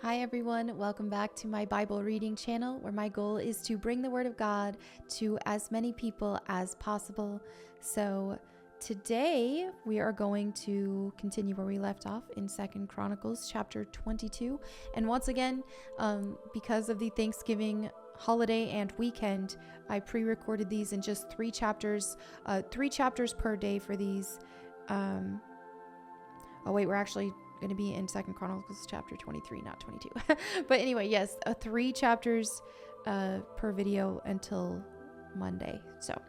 Hi everyone, welcome back to my Bible reading channel where my goal is to bring the Word of God to as many people as possible. So today we are going to continue where we left off in 2 Chronicles chapter 22. And once again, because of the Thanksgiving holiday and weekend, I pre-recorded these in just 3 chapters per day for these. We're actually going to be in 2 Chronicles chapter 23, not 22. But anyway, yes, 3 chapters per video until Monday. So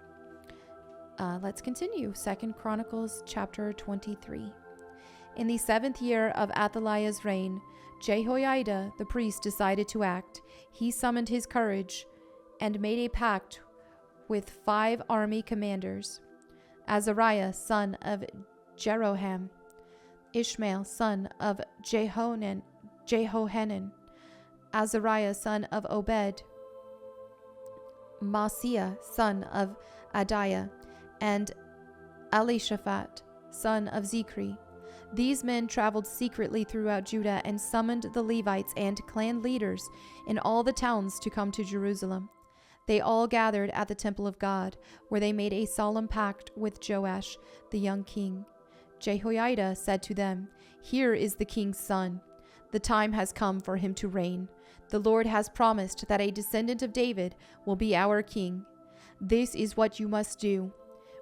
let's continue. 2 Chronicles chapter 23. In the 7th year of Athaliah's reign, Jehoiada the priest decided to act. He summoned his courage and made a pact with 5 army commanders: Azariah, son of Jeroham; Ishmael, son of Jehohanan; Azariah, son of Obed; Maaseiah, son of Adiah; and Elishaphat, son of Zichri. These men traveled secretly throughout Judah and summoned the Levites and clan leaders in all the towns to come to Jerusalem. They all gathered at the temple of God, where they made a solemn pact with Joash, the young king. Jehoiada said to them, "Here is the king's son. The time has come for him to reign. The Lord has promised that a descendant of David will be our king. This is what you must do.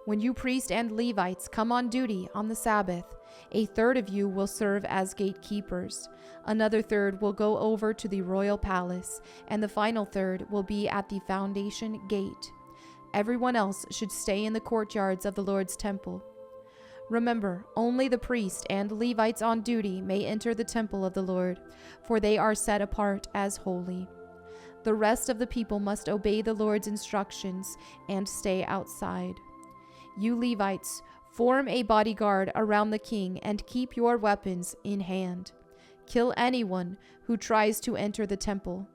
When you priests and Levites come on duty on the Sabbath, a third of you will serve as gatekeepers. Another third will go over to the royal palace, and the final third will be at the foundation gate. Everyone else should stay in the courtyards of the Lord's temple. Remember, only the priests and Levites on duty may enter the temple of the Lord, for they are set apart as holy. The rest of the people must obey the Lord's instructions and stay outside. You Levites, form a bodyguard around the king and keep your weapons in hand. Kill anyone who tries to enter the temple.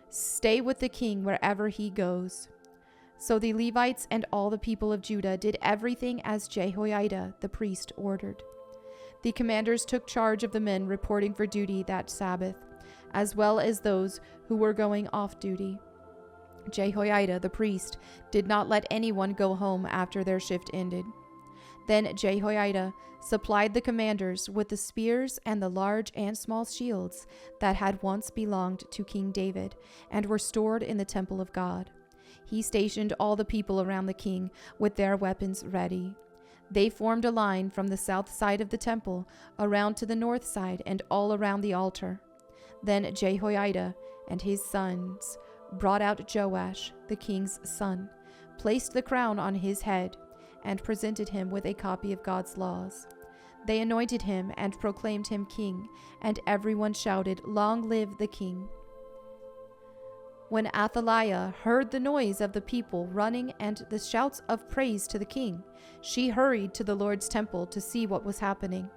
Stay with the king wherever he goes." So the Levites and all the people of Judah did everything as Jehoiada the priest ordered. The commanders took charge of the men reporting for duty that Sabbath, as well as those who were going off duty. Jehoiada the priest did not let anyone go home after their shift ended. Then Jehoiada supplied the commanders with the spears and the large and small shields that had once belonged to King David and were stored in the temple of God. He stationed all the people around the king with their weapons ready. They formed a line from the south side of the temple around to the north side and all around the altar. Then Jehoiada and his sons brought out Joash, the king's son, placed the crown on his head, and presented him with a copy of God's laws. They anointed him and proclaimed him king, and everyone shouted, "Long live the king!" When Athaliah heard the noise of the people running and the shouts of praise to the king, she hurried to the Lord's temple to see what was happening.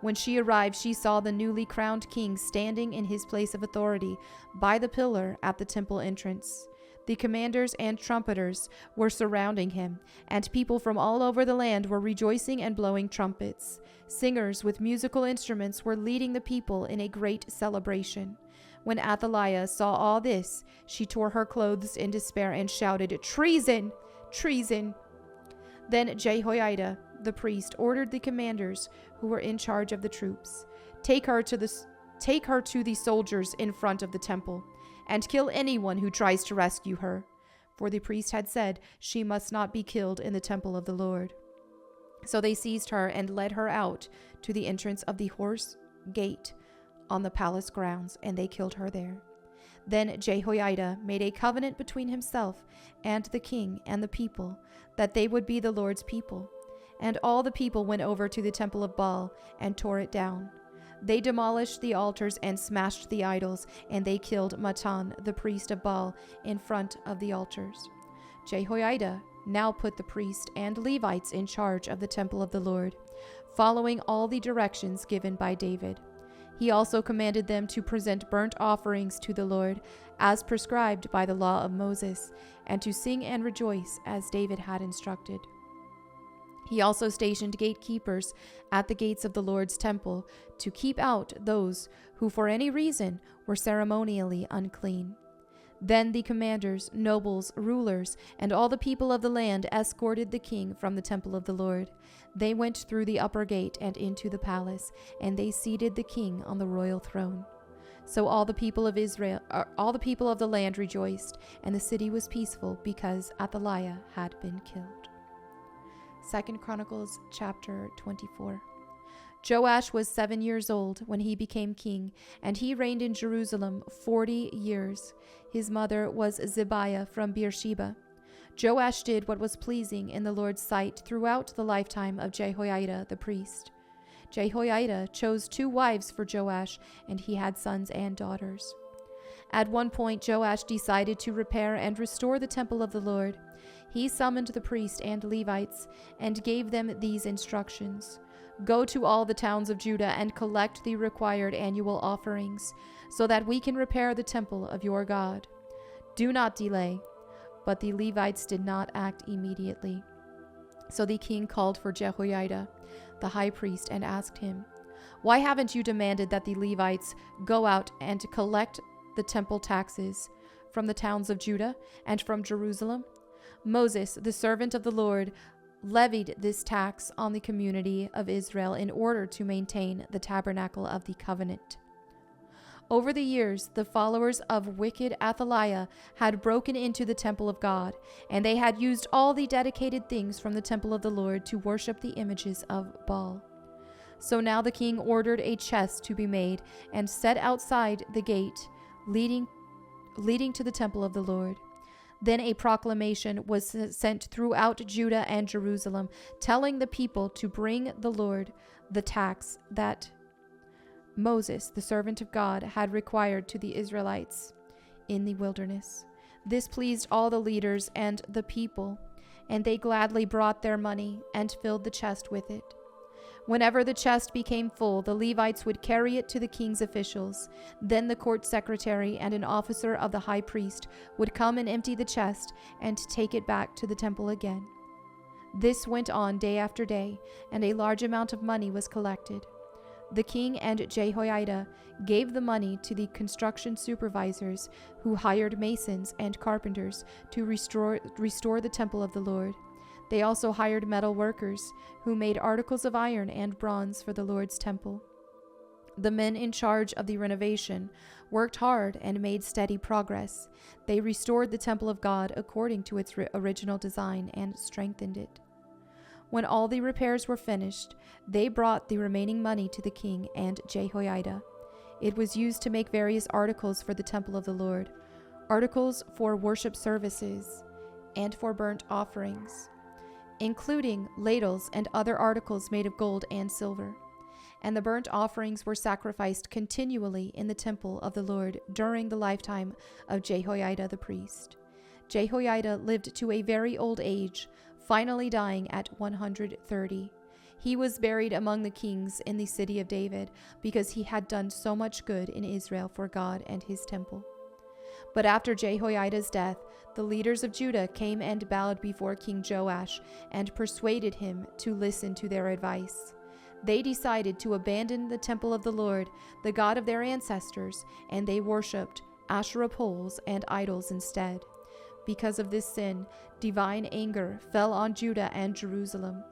When she arrived, she saw the newly crowned king standing in his place of authority by the pillar at the temple entrance. The commanders and trumpeters were surrounding him, and people from all over the land were rejoicing and blowing trumpets. Singers with musical instruments were leading the people in a great celebration. When Athaliah saw all this, she tore her clothes in despair and shouted, "Treason! Treason!" Then Jehoiada the priest ordered the commanders who were in charge of the troops, Take her to the soldiers in front of the temple, and kill anyone who tries to rescue her." For the priest had said she must not be killed in the temple of the Lord. So they seized her and led her out to the entrance of the horse gate on the palace grounds, and they killed her there. Then Jehoiada made a covenant between himself and the king and the people, that they would be the Lord's people. And all the people went over to the temple of Baal and tore it down. They demolished the altars and smashed the idols, and they killed Mattan, the priest of Baal, in front of the altars. Jehoiada now put the priests and Levites in charge of the temple of the Lord, following all the directions given by David. He also commanded them to present burnt offerings to the Lord, as prescribed by the law of Moses, and to sing and rejoice as David had instructed. He also stationed gatekeepers at the gates of the Lord's temple to keep out those who for any reason were ceremonially unclean. Then the commanders, nobles, rulers, and all the people of the land escorted the king from the temple of the Lord. They went through the upper gate and into the palace, and they seated the king on the royal throne. So all the people of the land rejoiced, and the city was peaceful because Athaliah had been killed. 2 Chronicles chapter 24. Joash was 7 years old when he became king, and he reigned in Jerusalem 40 years. His mother was Zibiah from Beersheba. Joash did what was pleasing in the Lord's sight throughout the lifetime of Jehoiada the priest. Jehoiada chose 2 wives for Joash, and he had sons and daughters. At one point, Joash decided to repair and restore the temple of the Lord. He summoned the priests and Levites and gave them these instructions. Go to all the towns of Judah and collect the required annual offerings, so that we can repair the temple of your God. Do not delay. But the Levites did not act immediately. So the king called for Jehoiada, the high priest, and asked him, "Why haven't you demanded that the Levites go out and collect the temple taxes from the towns of Judah and from Jerusalem? Moses, the servant of the Lord, levied this tax on the community of Israel in order to maintain the tabernacle of the covenant." Over the years, the followers of wicked Athaliah had broken into the temple of God, and they had used all the dedicated things from the temple of the Lord to worship the images of Baal. So now the king ordered a chest to be made and set outside the gate leading to the temple of the Lord. Then a proclamation was sent throughout Judah and Jerusalem, telling the people to bring the Lord the tax that Moses, the servant of God, had required to the Israelites in the wilderness. This pleased all the leaders and the people, and they gladly brought their money and filled the chest with it. Whenever the chest became full, the Levites would carry it to the king's officials. Then the court secretary and an officer of the high priest would come and empty the chest and take it back to the temple again. This went on day after day, and a large amount of money was collected. The king and Jehoiada gave the money to the construction supervisors who hired masons and carpenters to restore the temple of the Lord. They also hired metal workers who made articles of iron and bronze for the Lord's temple. The men in charge of the renovation worked hard and made steady progress. They restored the temple of God according to its original design and strengthened it. When all the repairs were finished, they brought the remaining money to the king and Jehoiada. It was used to make various articles for the temple of the Lord, articles for worship services, and for burnt offerings, including ladles and other articles made of gold and silver. And the burnt offerings were sacrificed continually in the temple of the Lord during the lifetime of Jehoiada the priest. Jehoiada lived to a very old age, finally dying at 130. He was buried among the kings in the city of David because he had done so much good in Israel for God and his temple. But after Jehoiada's death, the leaders of Judah came and bowed before King Joash and persuaded him to listen to their advice. They decided to abandon the temple of the Lord, the God of their ancestors, and they worshipped Asherah poles and idols instead. Because of this sin, divine anger fell on Judah and Jerusalem.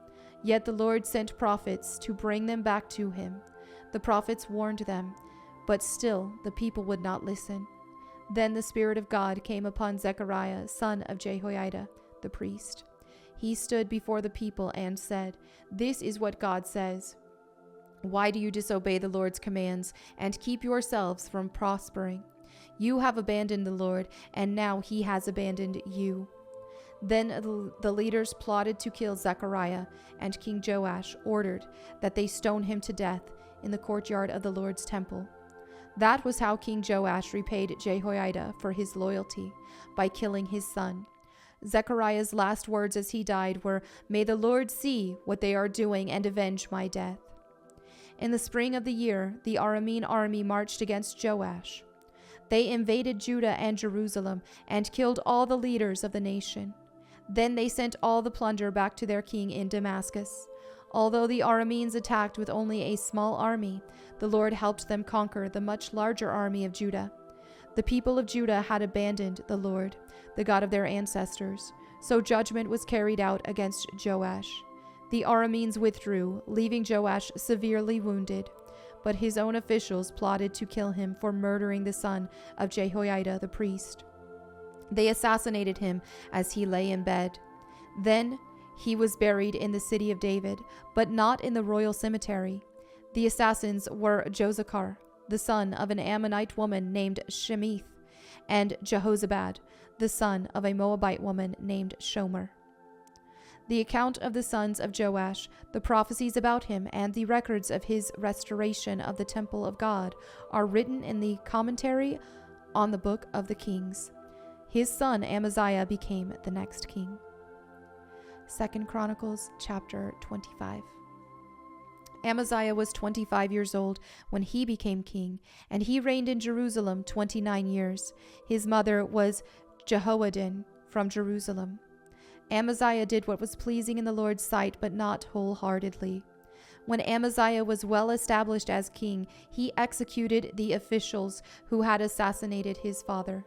Yet the Lord sent prophets to bring them back to him. The prophets warned them, but still the people would not listen. Then the Spirit of God came upon Zechariah, son of Jehoiada, the priest. He stood before the people and said, "This is what God says. Why do you disobey the Lord's commands and keep yourselves from prospering? You have abandoned the Lord, and now he has abandoned you." Then the leaders plotted to kill Zechariah, and King Joash ordered that they stone him to death in the courtyard of the Lord's temple. That was how King Joash repaid Jehoiada for his loyalty, by killing his son. Zechariah's last words as he died were, "May the Lord see what they are doing and avenge my death." In the spring of the year, the Aramean army marched against Joash. They invaded Judah and Jerusalem and killed all the leaders of the nation. Then they sent all the plunder back to their king in Damascus. Although the Arameans attacked with only a small army, the Lord helped them conquer the much larger army of Judah. The people of Judah had abandoned the Lord, the God of their ancestors, so judgment was carried out against Joash. The Arameans withdrew, leaving Joash severely wounded, but his own officials plotted to kill him for murdering the son of Jehoiada the priest. They assassinated him as he lay in bed. Then he was buried in the city of David, but not in the royal cemetery. The assassins were Josachar, the son of an Ammonite woman named Shemith, and Jehozabad, the son of a Moabite woman named Shomer. The account of the sons of Joash, the prophecies about him, and the records of his restoration of the temple of God are written in the commentary on the book of the Kings. His son Amaziah became the next king. 2 Chronicles chapter 25. Amaziah was 25 years old when he became king, and he reigned in Jerusalem 29 years. His mother was Jehoaddin from Jerusalem. Amaziah did what was pleasing in the Lord's sight, but not wholeheartedly. When Amaziah was well established as king, he executed the officials who had assassinated his father.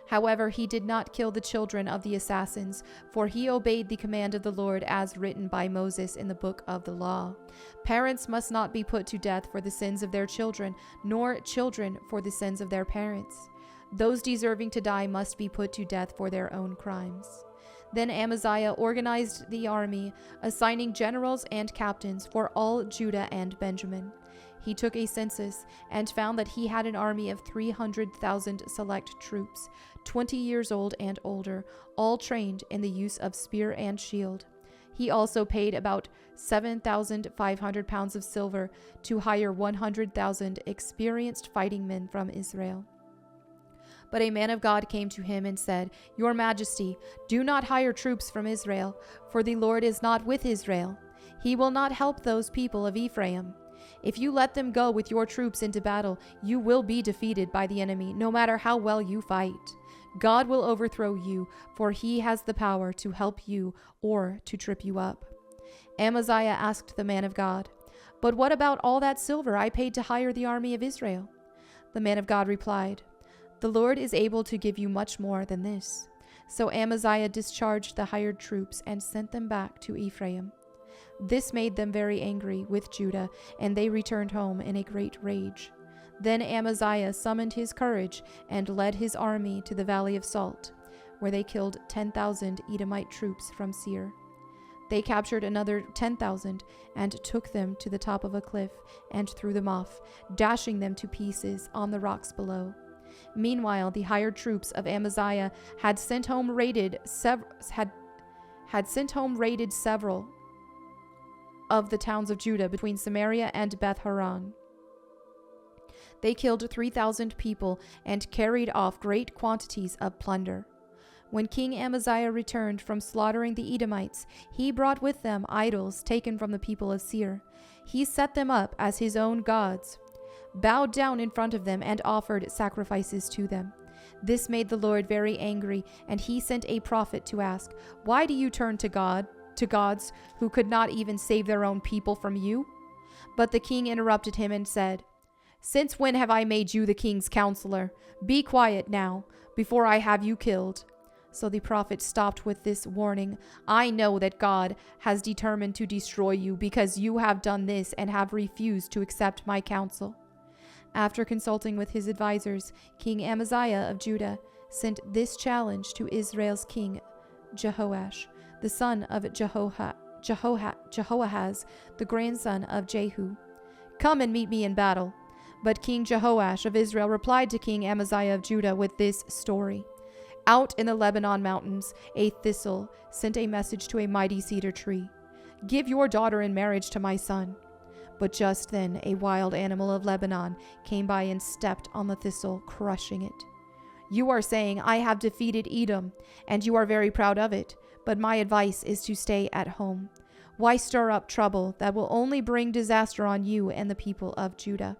However, he did not kill the children of the assassins, for he obeyed the command of the Lord as written by Moses in the book of the law. Parents must not be put to death for the sins of their children, nor children for the sins of their parents. Those deserving to die must be put to death for their own crimes. Then Amaziah organized the army, assigning generals and captains for all Judah and Benjamin. He took a census and found that he had an army of 300,000 select troops, 20 years old and older, all trained in the use of spear and shield. He also paid about 7,500 pounds of silver to hire 100,000 experienced fighting men from Israel. But a man of God came to him and said, "Your Majesty, do not hire troops from Israel, for the Lord is not with Israel. He will not help those people of Ephraim. If you let them go with your troops into battle, you will be defeated by the enemy, no matter how well you fight. God will overthrow you, for he has the power to help you or to trip you up." Amaziah asked the man of God, "But what about all that silver I paid to hire the army of Israel?" The man of God replied, "The Lord is able to give you much more than this." So Amaziah discharged the hired troops and sent them back to Ephraim. This made them very angry with Judah, and they returned home in a great rage. Then Amaziah summoned his courage and led his army to the Valley of Salt, where they killed 10,000 Edomite troops from Seir. They captured another 10,000 and took them to the top of a cliff and threw them off, dashing them to pieces on the rocks below. Meanwhile, the hired troops of Amaziah had sent home raided several of the towns of Judah between Samaria and Beth-horon. They killed 3,000 people and carried off great quantities of plunder. When King Amaziah returned from slaughtering the Edomites, he brought with them idols taken from the people of Seir. He set them up as his own gods, bowed down in front of them, and offered sacrifices to them. This made the Lord very angry, and he sent a prophet to ask, "Why do you turn to gods who could not even save their own people from you?" But the king interrupted him and said, "Since when have I made you the king's counselor? Be quiet now, before I have you killed." So the prophet stopped with this warning, "I know that God has determined to destroy you because you have done this and have refused to accept my counsel." After consulting with his advisors, King Amaziah of Judah sent this challenge to Israel's king Joash, the son of Jehoahaz, the grandson of Jehu. "Come and meet me in battle." But King Joash of Israel replied to King Amaziah of Judah with this story. Out in the Lebanon mountains, a thistle sent a message to a mighty cedar tree, "Give your daughter in marriage to my son." But just then a wild animal of Lebanon came by and stepped on the thistle, crushing it. "You are saying, 'I have defeated Edom,' and you are very proud of it, but my advice is to stay at home. Why stir up trouble that will only bring disaster on you and the people of Judah?"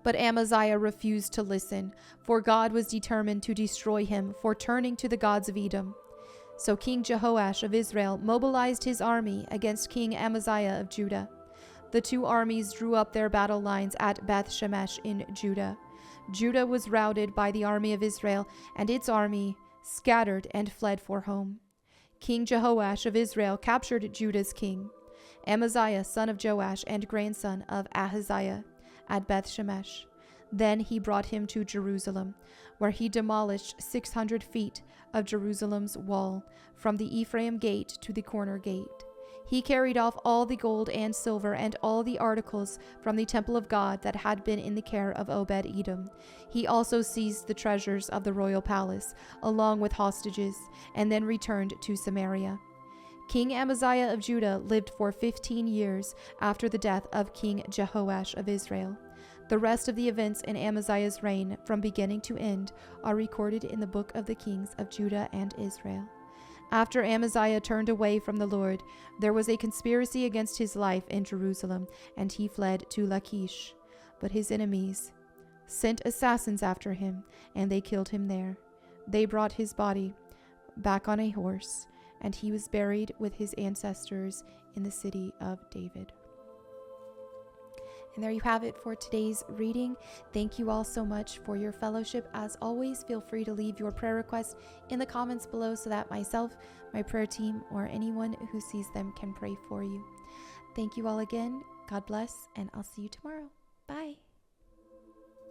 But Amaziah refused to listen, for God was determined to destroy him for turning to the gods of Edom. So King Joash of Israel mobilized his army against King Amaziah of Judah. The two armies drew up their battle lines at Beth Shemesh in Judah. Judah was routed by the army of Israel, and its army scattered and fled for home. King Joash of Israel captured Judah's king, Amaziah son of Joash and grandson of Ahaziah, at Beth Shemesh. Then he brought him to Jerusalem, where he demolished 600 feet of Jerusalem's wall, from the Ephraim gate to the corner gate. He carried off all the gold and silver and all the articles from the temple of God that had been in the care of Obed-Edom. He also seized the treasures of the royal palace, along with hostages, and then returned to Samaria. King Amaziah of Judah lived for 15 years after the death of King Joash of Israel. The rest of the events in Amaziah's reign, from beginning to end, are recorded in the book of the kings of Judah and Israel. After Amaziah turned away from the Lord, there was a conspiracy against his life in Jerusalem, and he fled to Lachish. But his enemies sent assassins after him, and they killed him there. They brought his body back on a horse, and he was buried with his ancestors in the city of David. And there you have it for today's reading. Thank you all so much for your fellowship. As always, feel free to leave your prayer requests in the comments below so that myself, my prayer team, or anyone who sees them can pray for you. Thank you all again. God bless, and I'll see you tomorrow. Bye.